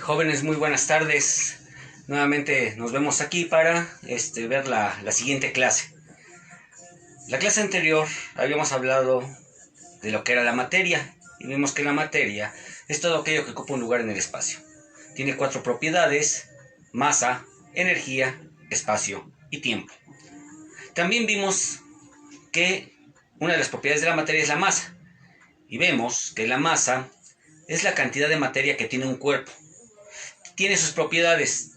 Jóvenes, muy buenas tardes. Nuevamente nos vemos aquí para ver la siguiente clase. La clase anterior habíamos hablado de lo que era la materia y vimos que la materia es todo aquello que ocupa un lugar en el espacio. Tiene 4 propiedades: masa, energía, espacio y tiempo. También vimos que una de las propiedades de la materia es la masa, y vemos que la masa es la cantidad de materia que tiene un cuerpo. Tiene sus propiedades.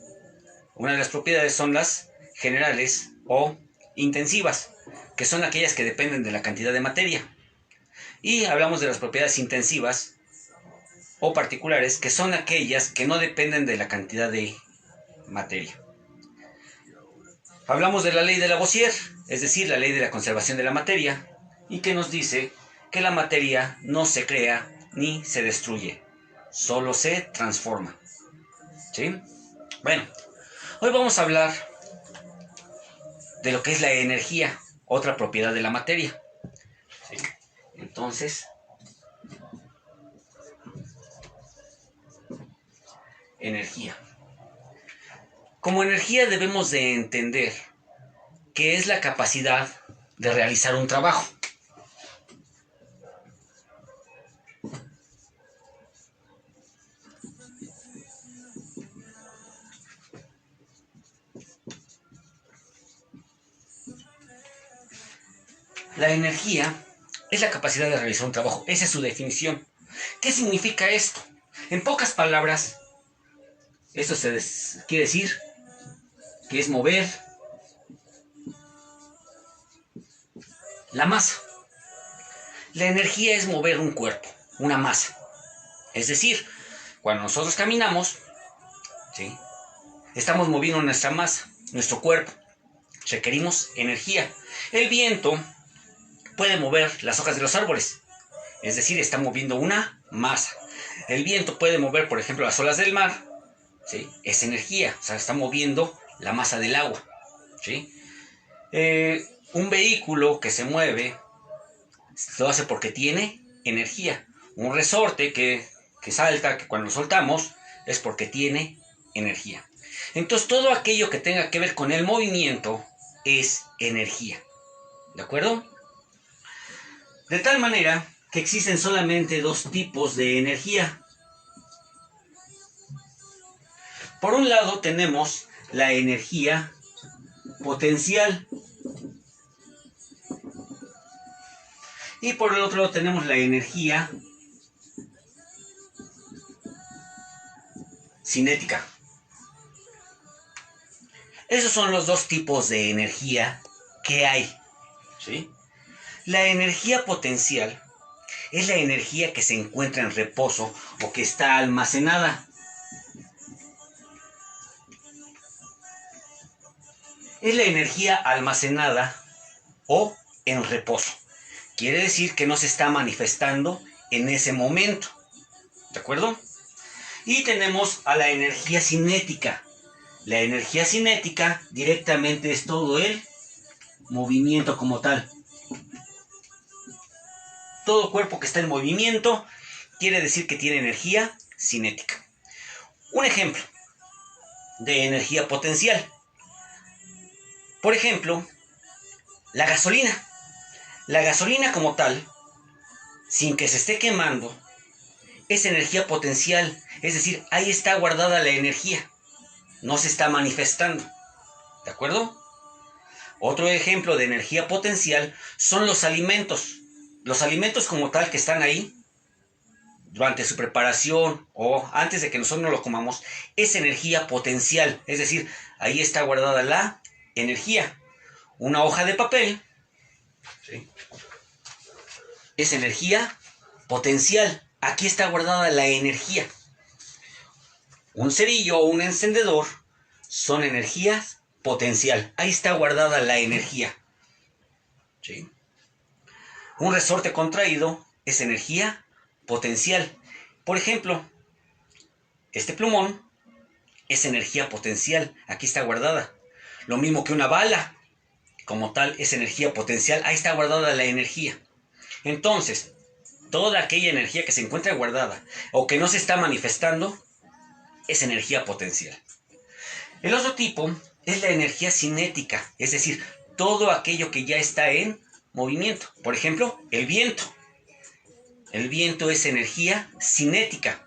Una de las propiedades son las generales o intensivas, que son aquellas que dependen de la cantidad de materia. Y hablamos de las propiedades intensivas o particulares, que son aquellas que no dependen de la cantidad de materia. Hablamos de la ley de Lavoisier, es decir, la ley de la conservación de la materia, y que nos dice que la materia no se crea ni se destruye, solo se transforma. ¿Sí? Bueno, hoy vamos a hablar de lo que es la energía, otra propiedad de la materia. ¿Sí? Entonces, energía. Como energía debemos de entender que es la capacidad de realizar un trabajo. La energía es la capacidad de realizar un trabajo. Esa es su definición. ¿Qué significa esto? En pocas palabras, esto quiere decir que es mover la masa. La energía es mover un cuerpo, una masa. Es decir, cuando nosotros caminamos, ¿sí?, estamos moviendo nuestra masa, nuestro cuerpo. Requerimos energía. El viento puede mover las hojas de los árboles, es decir, está moviendo una masa. El viento puede mover, por ejemplo, las olas del mar, ¿sí? Es energía, o sea, está moviendo la masa del agua, ¿sí? Un vehículo que se mueve lo hace porque tiene energía. Un resorte que salta, que cuando lo soltamos, es porque tiene energía. Entonces, todo aquello que tenga que ver con el movimiento es energía. ¿De acuerdo? De tal manera que existen solamente 2 tipos de energía. Por un lado tenemos la energía potencial y por el otro lado tenemos la energía cinética. Esos son los 2 tipos de energía que hay, ¿sí? La energía potencial es la energía que se encuentra en reposo o que está almacenada. Es la energía almacenada o en reposo. Quiere decir que no se está manifestando en ese momento. ¿De acuerdo? Y tenemos a la energía cinética. La energía cinética directamente es todo el movimiento como tal. Todo cuerpo que está en movimiento quiere decir que tiene energía cinética. Un ejemplo de energía potencial. Por ejemplo, la gasolina. La gasolina como tal, sin que se esté quemando, es energía potencial. Es decir, ahí está guardada la energía. No se está manifestando. ¿De acuerdo? Otro ejemplo de energía potencial son los alimentos. Los alimentos como tal que están ahí durante su preparación o antes de que nosotros no lo comamos, es energía potencial. Es decir, ahí está guardada la energía. Una hoja de papel, ¿sí?, es energía potencial. Aquí está guardada la energía. Un cerillo o un encendedor son energías potencial. Ahí está guardada la energía, ¿sí? Un resorte contraído es energía potencial. Por ejemplo, este plumón es energía potencial. Aquí está guardada. Lo mismo que una bala, como tal, es energía potencial. Ahí está guardada la energía. Entonces, toda aquella energía que se encuentra guardada o que no se está manifestando es energía potencial. El otro tipo es la energía cinética, es decir, todo aquello que ya está en movimiento. Por ejemplo, el viento. El viento es energía cinética.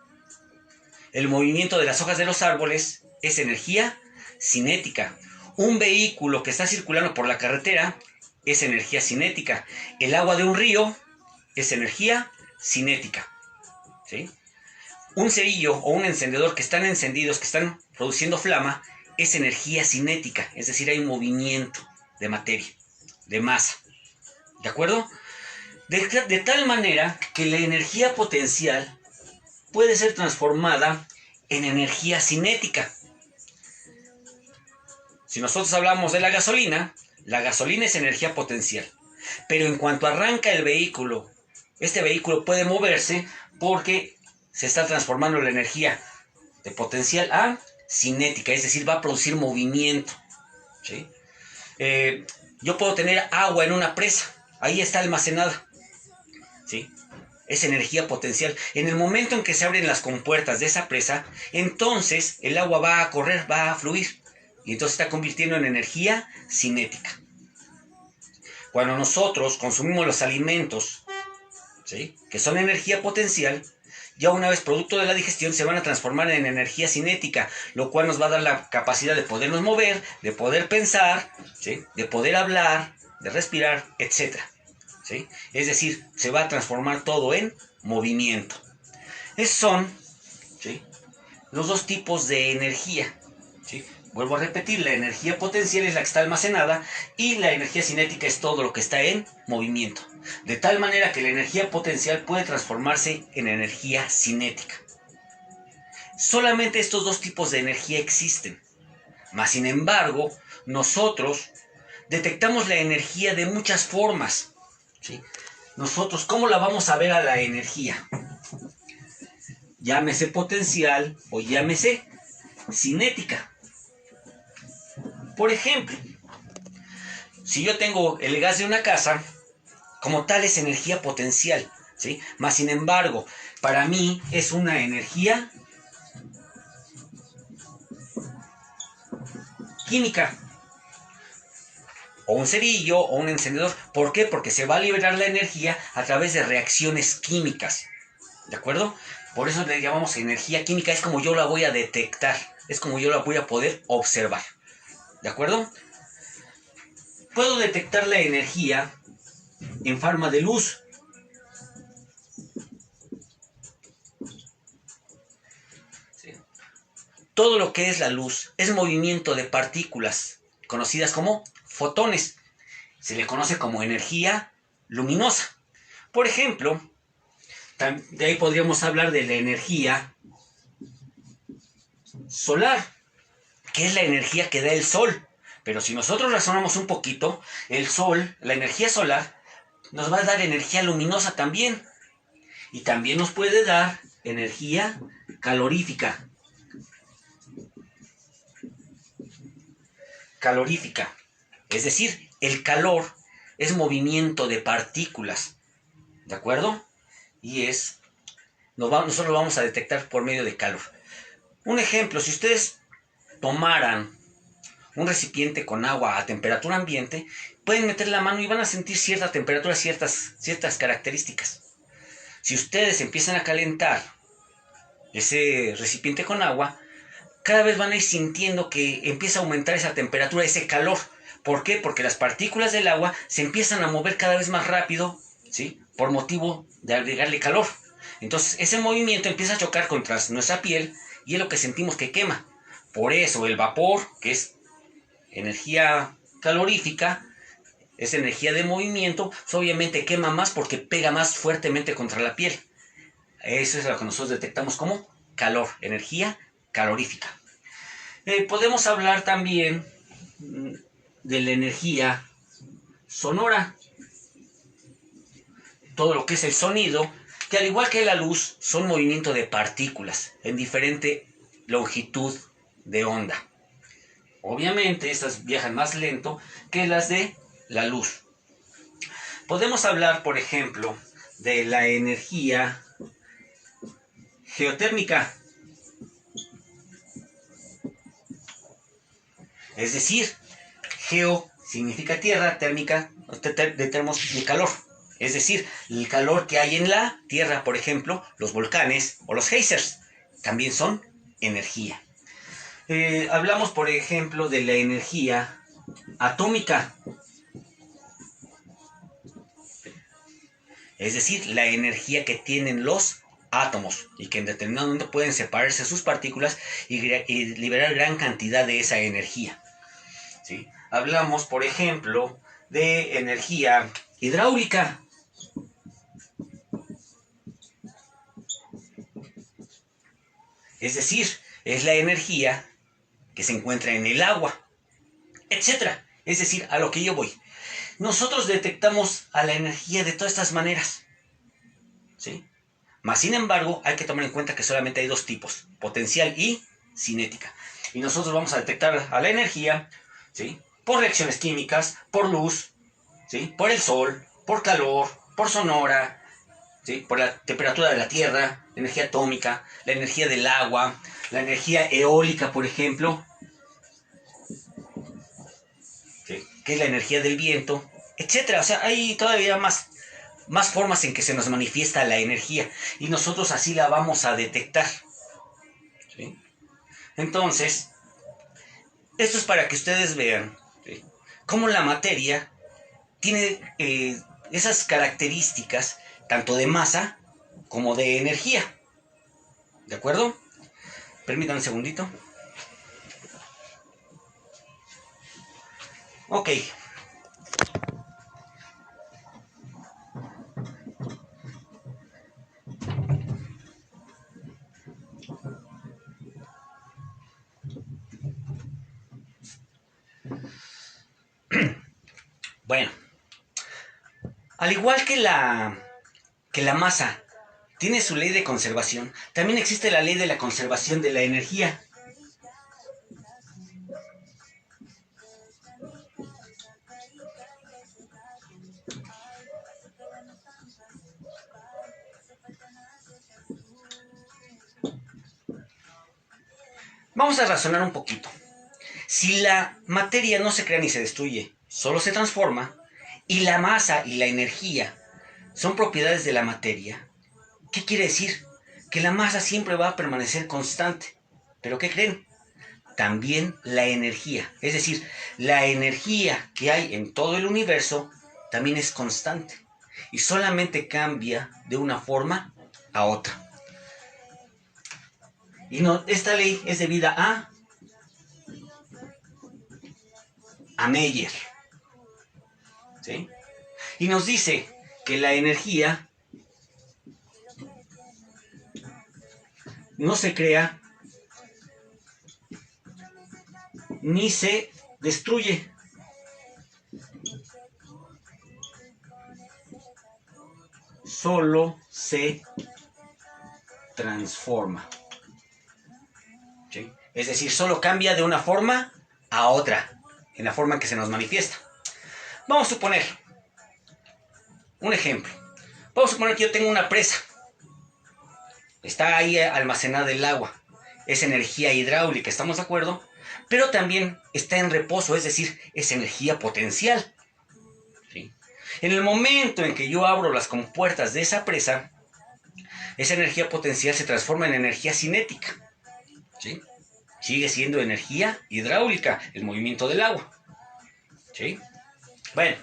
El movimiento de las hojas de los árboles es energía cinética. Un vehículo que está circulando por la carretera es energía cinética. El agua de un río es energía cinética. ¿Sí? Un cerillo o un encendedor que están encendidos, que están produciendo flama, es energía cinética. Es decir, hay un movimiento de materia, de masa. ¿De acuerdo? De tal manera que la energía potencial puede ser transformada en energía cinética. Si nosotros hablamos de la gasolina es energía potencial. Pero en cuanto arranca el vehículo, este vehículo puede moverse porque se está transformando la energía de potencial a cinética, es decir, va a producir movimiento. ¿Sí? Yo puedo tener agua en una presa, ahí está almacenada. ¿Sí? Es energía potencial. En el momento en que se abren las compuertas de esa presa, entonces el agua va a correr, va a fluir. Y entonces se está convirtiendo en energía cinética. Cuando nosotros consumimos los alimentos, ¿sí?, que son energía potencial, ya una vez producto de la digestión se van a transformar en energía cinética, lo cual nos va a dar la capacidad de podernos mover, de poder pensar, ¿sí?, de poder hablar, de respirar, etc. ¿Sí? Es decir, se va a transformar todo en movimiento. Esos son, ¿sí?, los dos tipos de energía. ¿Sí? Vuelvo a repetir, la energía potencial es la que está almacenada y la energía cinética es todo lo que está en movimiento. De tal manera que la energía potencial puede transformarse en energía cinética. Solamente estos dos tipos de energía existen. Mas, sin embargo, nosotros detectamos la energía de muchas formas. ¿Sí? Nosotros, ¿cómo la vamos a ver a la energía? Llámese potencial o llámese cinética. Por ejemplo, si yo tengo el gas de una casa, como tal es energía potencial, ¿sí? Mas, sin embargo, para mí es una energía química. O un cerillo o un encendedor. ¿Por qué? Porque se va a liberar la energía a través de reacciones químicas. ¿De acuerdo? Por eso le llamamos energía química. Es como yo la voy a detectar. Es como yo la voy a poder observar. ¿De acuerdo? Puedo detectar la energía en forma de luz. ¿Sí? Todo lo que es la luz es movimiento de partículas, conocidas como fotones. Se le conoce como energía luminosa. Por ejemplo, de ahí podríamos hablar de la energía solar, que es la energía que da el sol. Pero si nosotros razonamos un poquito, el sol, la energía solar, nos va a dar energía luminosa también. Y también nos puede dar energía calorífica. Calorífica. Es decir, el calor es movimiento de partículas. ¿De acuerdo? Y nosotros lo vamos a detectar por medio de calor. Un ejemplo, si ustedes tomaran un recipiente con agua a temperatura ambiente, pueden meter la mano y van a sentir cierta temperatura, ciertas características. Si ustedes empiezan a calentar ese recipiente con agua, cada vez van a ir sintiendo que empieza a aumentar esa temperatura, ese calor. ¿Por qué? Porque las partículas del agua se empiezan a mover cada vez más rápido, ¿sí?, por motivo de agregarle calor. Entonces ese movimiento empieza a chocar contra nuestra piel y es lo que sentimos que quema. Por eso el vapor, que es energía calorífica, es energía de movimiento, pues obviamente quema más porque pega más fuertemente contra la piel. Eso es lo que nosotros detectamos como calor, energía calorífica. Podemos hablar también de la energía sonora. Todo lo que es el sonido, que al igual que la luz, son movimiento de partículas en diferente longitud de onda. Obviamente estas viajan más lento que las de la luz. Podemos hablar, por ejemplo, de la energía geotérmica. Es decir, geo significa tierra, térmica de calor. Es decir, el calor que hay en la tierra, por ejemplo, los volcanes o los geysers, también son energía. Hablamos, por ejemplo, de la energía atómica. Es decir, la energía que tienen los átomos y que en determinado momento pueden separarse sus partículas y liberar gran cantidad de esa energía. ¿Sí? Hablamos, por ejemplo, de energía hidráulica. Es decir, es la energía que se encuentra en el agua, etcétera. Es decir, a lo que yo voy. Nosotros detectamos a la energía de todas estas maneras, ¿sí? Mas, sin embargo, hay que tomar en cuenta que solamente hay dos tipos, potencial y cinética. Y nosotros vamos a detectar a la energía, ¿sí?, por reacciones químicas, por luz, ¿sí?, por el sol, por calor, por sonora, ¿sí?, por la temperatura de la tierra, la energía atómica, la energía del agua, la energía eólica, por ejemplo, ¿sí?, que es la energía del viento, etcétera. O sea, hay todavía más formas en que se nos manifiesta la energía y nosotros así la vamos a detectar, ¿sí? Entonces, esto es para que ustedes vean, ¿sí?, cómo la materia tiene esas características tanto de masa como de energía. ¿De acuerdo? Permítanme un segundito. Ok. Bueno, al igual que la masa tiene su ley de conservación, también existe la ley de la conservación de la energía. Vamos a razonar un poquito. Si la materia no se crea ni se destruye, solo se transforma, y la masa y la energía son propiedades de la materia, ¿qué quiere decir? Que la masa siempre va a permanecer constante. ¿Pero qué creen? También la energía. Es decir, la energía que hay en todo el universo también es constante. Y solamente cambia de una forma a otra. Y no, esta ley es debida a Meyer, ¿sí? Y nos dice que la energía no se crea ni se destruye. Solo se transforma. ¿Sí? Es decir, solo cambia de una forma a otra, en la forma en que se nos manifiesta. Vamos a suponer un ejemplo. Vamos a suponer que yo tengo una presa. Está ahí almacenada el agua. Es energía hidráulica, ¿estamos de acuerdo? Pero también está en reposo, es decir, es energía potencial. ¿Sí? En el momento en que yo abro las compuertas de esa presa, esa energía potencial se transforma en energía cinética. ¿Sí? Sigue siendo energía hidráulica, el movimiento del agua. ¿Sí? Bueno,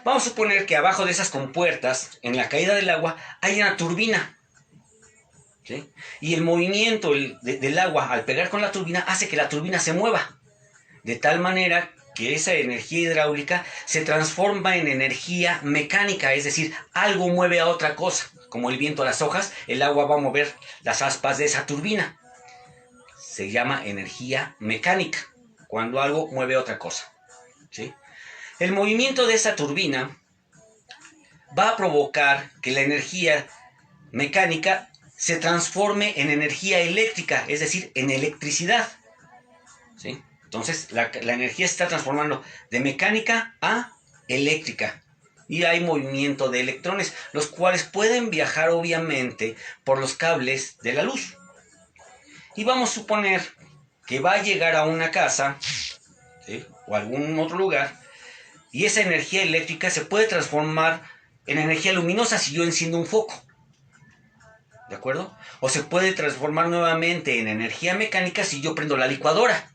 vamos a suponer que abajo de esas compuertas, en la caída del agua, hay una turbina. ¿Sí? Y el movimiento del agua al pegar con la turbina hace que la turbina se mueva. De tal manera que esa energía hidráulica se transforma en energía mecánica, es decir, algo mueve a otra cosa. Como el viento a las hojas, el agua va a mover las aspas de esa turbina. Se llama energía mecánica, cuando algo mueve a otra cosa. ¿Sí? El movimiento de esa turbina va a provocar que la energía mecánica se transforme en energía eléctrica, es decir, en electricidad. ¿Sí? Entonces, la energía se está transformando de mecánica a eléctrica. Y hay movimiento de electrones, los cuales pueden viajar obviamente por los cables de la luz. Y vamos a suponer que va a llegar a una casa ¿sí? O algún otro lugar, y esa energía eléctrica se puede transformar en energía luminosa si yo enciendo un foco, ¿de acuerdo? O se puede transformar nuevamente en energía mecánica si yo prendo la licuadora,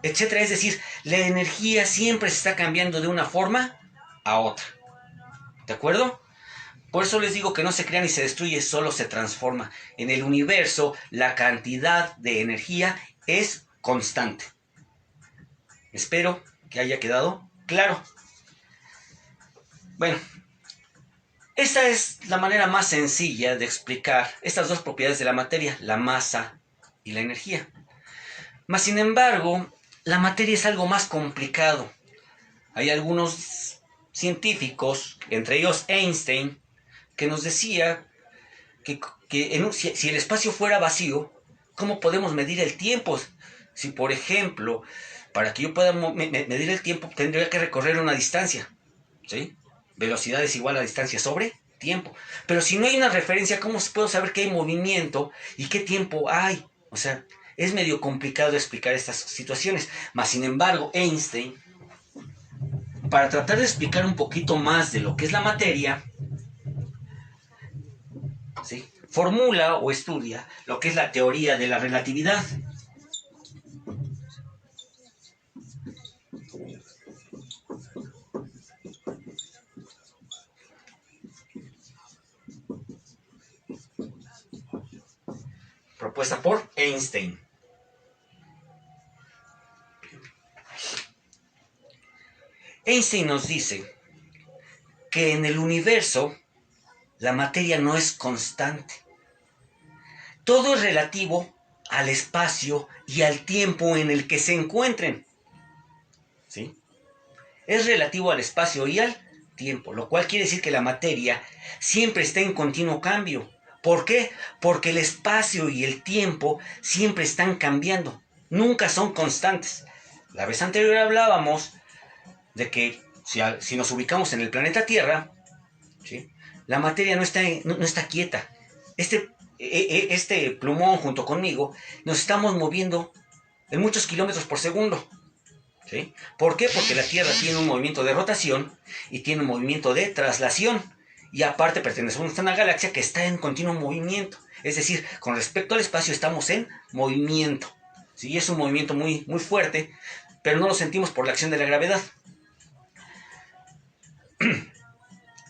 etcétera. Es decir, la energía siempre se está cambiando de una forma a otra, ¿de acuerdo? Por eso les digo que no se crea ni se destruye, solo se transforma. En el universo, la cantidad de energía es constante. Espero que haya quedado claro. Bueno, esta es la manera más sencilla de explicar estas dos propiedades de la materia, la masa y la energía. Mas, sin embargo, la materia es algo más complicado. Hay algunos científicos, entre ellos Einstein, que nos decía que si el espacio fuera vacío, ¿cómo podemos medir el tiempo? Si, por ejemplo, para que yo pueda medir el tiempo, tendría que recorrer una distancia, ¿sí? Velocidad es igual a distancia sobre tiempo. Pero si no hay una referencia, ¿cómo puedo saber que hay movimiento y qué tiempo hay? O sea, es medio complicado explicar estas situaciones. Mas, sin embargo, Einstein, para tratar de explicar un poquito más de lo que es la materia, ¿sí?, formula o estudia lo que es la teoría de la relatividad. Propuesta por Einstein. Einstein nos dice que en el universo la materia no es constante. Todo es relativo al espacio y al tiempo en el que se encuentren, ¿sí? Es relativo al espacio y al tiempo, lo cual quiere decir que la materia siempre está en continuo cambio. ¿Por qué? Porque el espacio y el tiempo siempre están cambiando, nunca son constantes. La vez anterior hablábamos de que si nos ubicamos en el planeta Tierra, ¿sí?, la materia no está quieta. Este plumón junto conmigo nos estamos moviendo en muchos kilómetros por segundo, ¿sí? ¿Por qué? Porque la Tierra tiene un movimiento de rotación y tiene un movimiento de traslación. Y aparte pertenecemos a una galaxia que está en continuo movimiento. Es decir, con respecto al espacio estamos en movimiento, ¿sí? Es un movimiento muy, muy fuerte, pero no lo sentimos por la acción de la gravedad.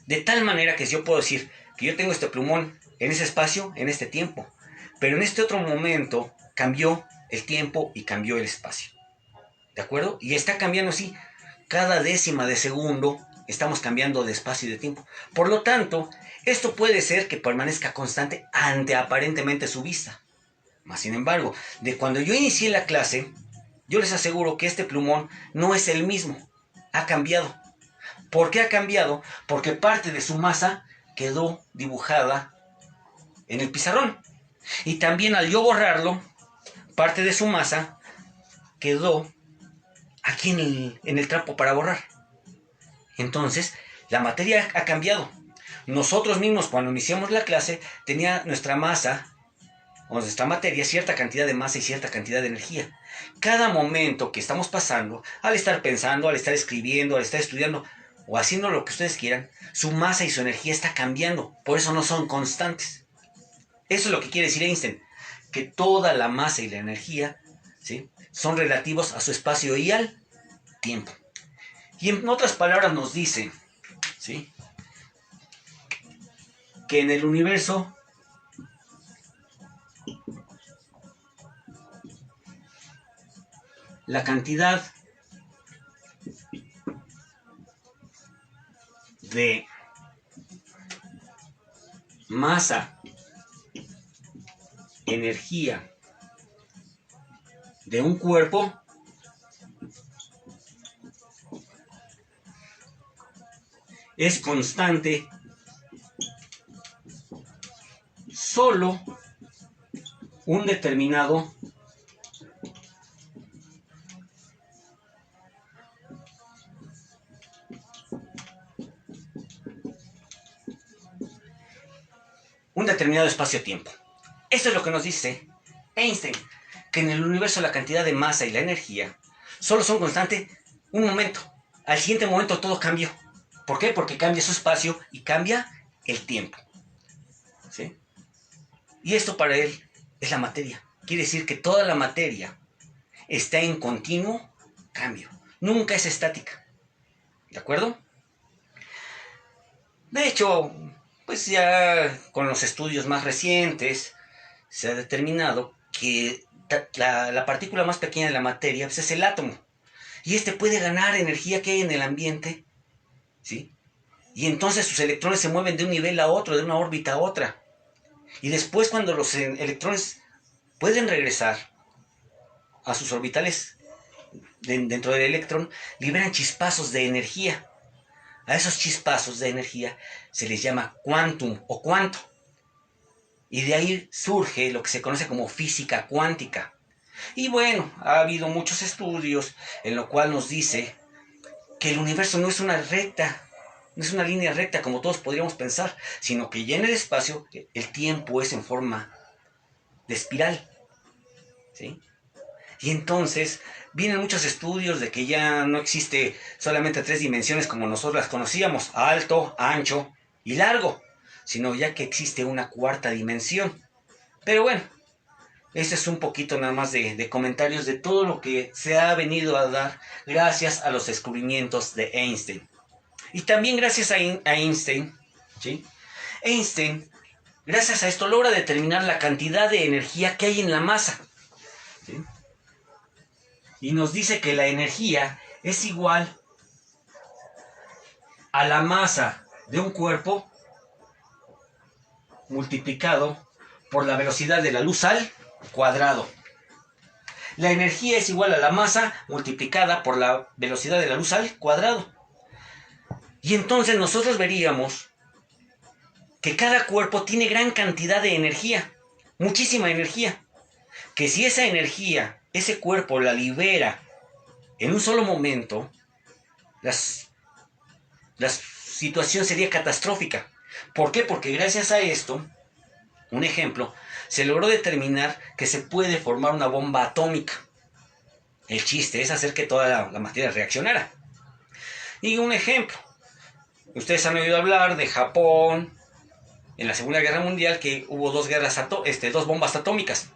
De tal manera que yo puedo decir que yo tengo este plumón en ese espacio, en este tiempo, pero en este otro momento cambió el tiempo y cambió el espacio, ¿de acuerdo? Y está cambiando así, cada décima de segundo estamos cambiando de espacio y de tiempo. Por lo tanto, esto puede ser que permanezca constante ante aparentemente su vista. Mas, sin embargo, de cuando yo inicié la clase, yo les aseguro que este plumón no es el mismo, ha cambiado. ¿Por qué ha cambiado? Porque parte de su masa quedó dibujada en el pizarrón. Y también al yo borrarlo, parte de su masa quedó aquí en el trapo para borrar. Entonces, la materia ha cambiado. Nosotros mismos, cuando iniciamos la clase, tenía nuestra masa, o nuestra materia, cierta cantidad de masa y cierta cantidad de energía. Cada momento que estamos pasando, al estar pensando, al estar escribiendo, al estar estudiando, o haciendo lo que ustedes quieran, su masa y su energía está cambiando. Por eso no son constantes. Eso es lo que quiere decir Einstein, que toda la masa y la energía, ¿sí?, son relativos a su espacio y al tiempo. Y en otras palabras nos dice, ¿sí?, que en el universo la cantidad de masa, energía de un cuerpo es constante solo un determinado espacio-tiempo. Esto es lo que nos dice Einstein, que en el universo la cantidad de masa y la energía solo son constantes un momento. Al siguiente momento todo cambió. ¿Por qué? Porque cambia su espacio y cambia el tiempo. ¿Sí? Y esto para él es la materia. Quiere decir que toda la materia está en continuo cambio. Nunca es estática. ¿De acuerdo? De hecho, pues ya con los estudios más recientes se ha determinado que la partícula más pequeña de la materia pues es el átomo. Y este puede ganar energía que hay en el ambiente, ¿sí? Y entonces sus electrones se mueven de un nivel a otro, de una órbita a otra. Y después cuando los electrones pueden regresar a sus orbitales dentro del electrón, liberan chispazos de energía. A esos chispazos de energía se les llama quantum o cuanto. Y de ahí surge lo que se conoce como física cuántica. Y bueno, ha habido muchos estudios en lo cual nos dice que el universo no es una recta, no es una línea recta como todos podríamos pensar, sino que ya en el espacio el tiempo es en forma de espiral, ¿sí? Y entonces vienen muchos estudios de que ya no existe solamente tres dimensiones como nosotros las conocíamos, alto, ancho y largo, sino ya que existe una cuarta dimensión. Pero bueno, ese es un poquito nada más de comentarios de todo lo que se ha venido a dar gracias a los descubrimientos de Einstein. Y también gracias a Einstein, ¿sí? Einstein, gracias a esto, logra determinar la cantidad de energía que hay en la masa, ¿sí? Y nos dice que la energía es igual a la masa de un cuerpo multiplicado por la velocidad de la luz al cuadrado. La energía es igual a la masa multiplicada por la velocidad de la luz al cuadrado. Y entonces nosotros veríamos que cada cuerpo tiene gran cantidad de energía, muchísima energía, que si esa energía, ese cuerpo la libera en un solo momento, la situación sería catastrófica. ¿Por qué? Porque gracias a esto, un ejemplo, se logró determinar que se puede formar una bomba atómica. El chiste es hacer que toda la materia reaccionara. Y un ejemplo, ustedes han oído hablar de Japón en la Segunda Guerra Mundial, que hubo dos bombas atómicas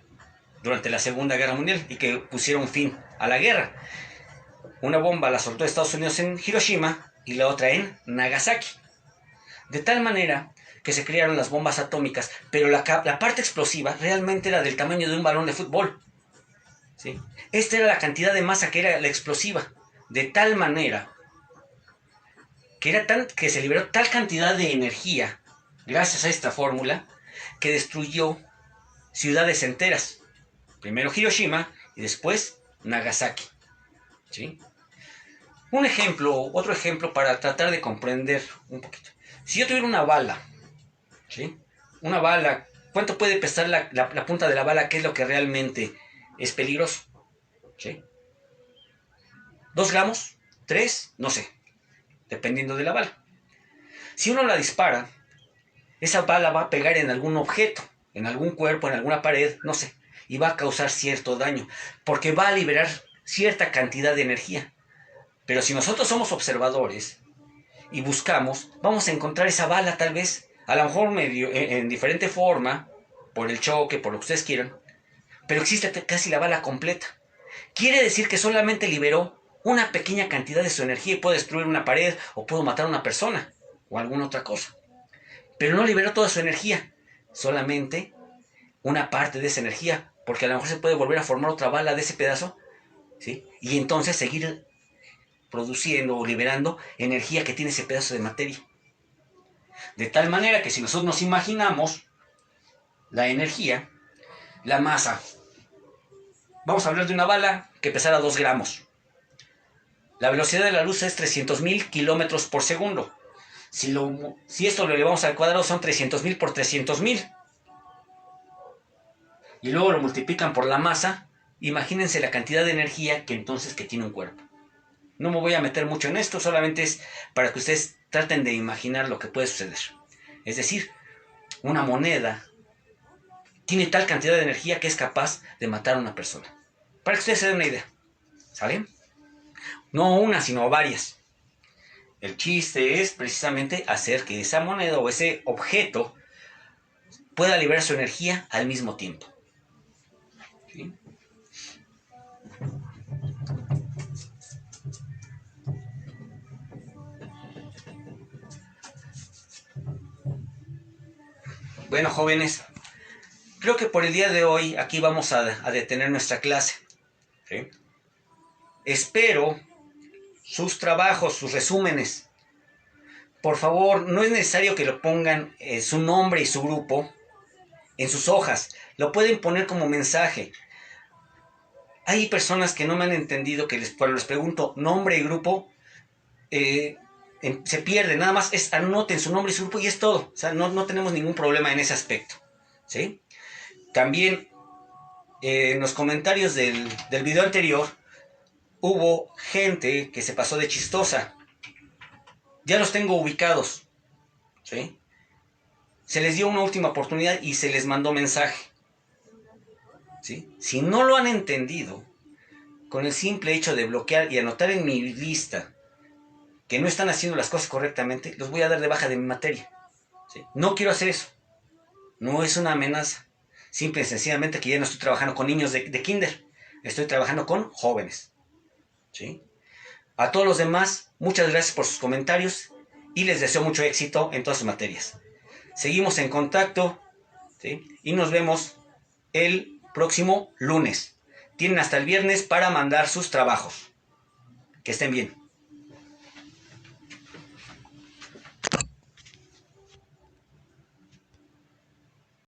durante la Segunda Guerra Mundial y que pusieron fin a la guerra. Una bomba la soltó Estados Unidos en Hiroshima y la otra en Nagasaki. De tal manera que se crearon las bombas atómicas, pero la parte explosiva realmente era del tamaño de un balón de fútbol, ¿sí? Esta era la cantidad de masa que era la explosiva, de tal manera que se liberó tal cantidad de energía gracias a esta fórmula que destruyó ciudades enteras. Primero Hiroshima y después Nagasaki, ¿sí? Otro ejemplo para tratar de comprender un poquito. Si yo tuviera una bala, ¿sí? Una bala, ¿cuánto puede pesar la punta de la bala? ¿Qué es lo que realmente es peligroso? ¿Sí? ¿2 gramos? ¿3? No sé, dependiendo de la bala. Si uno la dispara, esa bala va a pegar en algún objeto, en algún cuerpo, en alguna pared, no sé, y va a causar cierto daño, porque va a liberar cierta cantidad de energía. Pero si nosotros somos observadores y buscamos, vamos a encontrar esa bala tal vez, a lo mejor medio, en diferente forma, por el choque, por lo que ustedes quieran, pero existe casi la bala completa. Quiere decir que solamente liberó una pequeña cantidad de su energía y puede destruir una pared o puede matar a una persona o alguna otra cosa. Pero no liberó toda su energía, solamente una parte de esa energía, porque a lo mejor se puede volver a formar otra bala de ese pedazo, ¿sí? Y entonces seguir produciendo o liberando energía que tiene ese pedazo de materia. De tal manera que si nosotros nos imaginamos la energía, la masa, vamos a hablar de una bala que pesara 2 gramos. La velocidad de la luz es 300.000 kilómetros por segundo. Si esto lo elevamos al cuadrado son 300.000 por 300.000. Y luego lo multiplican por la masa, imagínense la cantidad de energía que tiene un cuerpo. No me voy a meter mucho en esto, solamente es para que ustedes traten de imaginar lo que puede suceder. Es decir, una moneda tiene tal cantidad de energía que es capaz de matar a una persona. Para que ustedes se den una idea. ¿Sale? No una, sino varias. El chiste es precisamente hacer que esa moneda o ese objeto pueda liberar su energía al mismo tiempo. ¿Sí? Bueno, jóvenes, creo que por el día de hoy aquí vamos a detener nuestra clase. ¿Sí? Espero sus trabajos, sus resúmenes. Por favor, no es necesario que lo pongan su nombre y su grupo en sus hojas. Lo pueden poner como mensaje. Hay personas que no me han entendido que cuando les pregunto nombre y grupo, se pierde. Nada más anoten su nombre y su grupo y es todo. O sea, no tenemos ningún problema en ese aspecto. ¿Sí? También en los comentarios del video anterior hubo gente que se pasó de chistosa. Ya los tengo ubicados. ¿Sí? Se les dio una última oportunidad y se les mandó mensaje. ¿Sí? Si no lo han entendido, con el simple hecho de bloquear y anotar en mi lista que no están haciendo las cosas correctamente, los voy a dar de baja de mi materia. ¿Sí? No quiero hacer eso. No es una amenaza. Simple y sencillamente que ya no estoy trabajando con niños de kinder. Estoy trabajando con jóvenes. ¿Sí? A todos los demás, muchas gracias por sus comentarios y les deseo mucho éxito en todas sus materias. Seguimos en contacto, ¿sí? Y nos vemos el próximo lunes. Tienen hasta el viernes para mandar sus trabajos. Que estén bien.